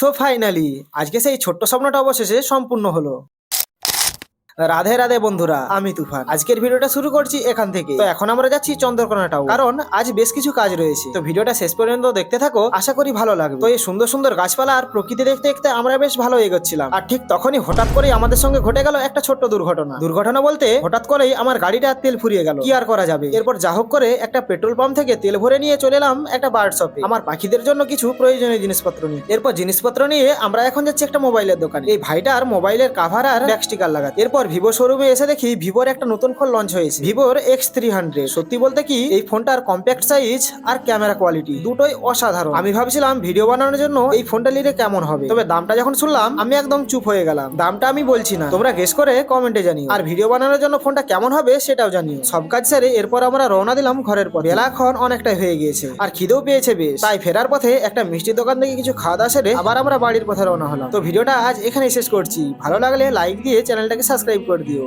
তো ফাইনালি আজকে সেই ছোট্ট স্বপ্নটা অবশেষে সম্পূর্ণ হলো। রাধে রাধে বন্ধুরা, আমি তুফান। আজকের ভিডিওটা শুরু করছি এখান থেকে। তো এখন আমরা যাচ্ছি চন্দ্রকোনা টাউন, কারণ আজ বেশ কিছু কাজ রয়েছে। তো ভিডিওটা শেষ পর্যন্ত দেখতে থাকো, আশা করি ভালো লাগবে। তো এই সুন্দর সুন্দর গাছপালা আর প্রকৃতি দেখতে দেখতে আমরা বেশ ভালো এগোচ্ছিলাম, আর ঠিক তখনই হঠাৎ করেই আমাদের সঙ্গে ঘটে গেল একটা ছোট্ট দুর্ঘটনা বলতে হঠাৎ করেই আমার গাড়িটা তেল ফুরিয়ে গেল। কি আর করা যাবে, এরপর যা হোক করে একটা পেট্রোল পাম্প থেকে তেল ভরে নিয়ে চলে এলাম একটা বার্ড শপে আমার পাখিদের জন্য কিছু প্রয়োজনীয় জিনিসপত্র নিয়ে। এরপর জিনিসপত্র নিয়ে আমরা এখন যাচ্ছি একটা মোবাইলের দোকানে, এই ভাইটার মোবাইলের কাভার আর ব্যাক স্টিকার লাগাতে। এরপর ভিভো শোরুমে এসে দেখি ভিভোর একটা নতুন ফোন লঞ্চ হয়েছে, ভিভোর X300। সত্যি বলতে কি এই ফোনটার কম্প্যাক্ট সাইজ আর ক্যামেরা কোয়ালিটি দুটোই অসাধারণ। আমি ভাবছিলাম ভিডিও বানানোর জন্য এই ফোনটা নিলে কেমন হবে, তবে দামটা যখন শুনলাম আমি একদম চুপ হয়ে গেলাম। দামটা আমি বলছি না, তোমরা গেস করে কমেন্টে জানিও, আর ভিডিও বানানোর জন্য ফোনটা কেমন হবে সেটাও জানিও। সব কাজ সেরে এরপর আমরা রওনা দিলাম ঘরের পথে। বেলা এখন অনেকটাই হয়ে গিয়েছে আর খিদেও পেয়েছে বেশ, তাই ফেরার পথে একটা মিষ্টির দোকান থেকে কিছু খাওয়া দাওয়া সেরে আবার আমরা বাড়ির পথে রওনা হলাম। তো ভিডিওটা আজ এখানেই শেষ করছি, ভালো লাগলে লাইক দিয়ে চ্যানেলটাকে সাবস্ক্রাইব করে দিও।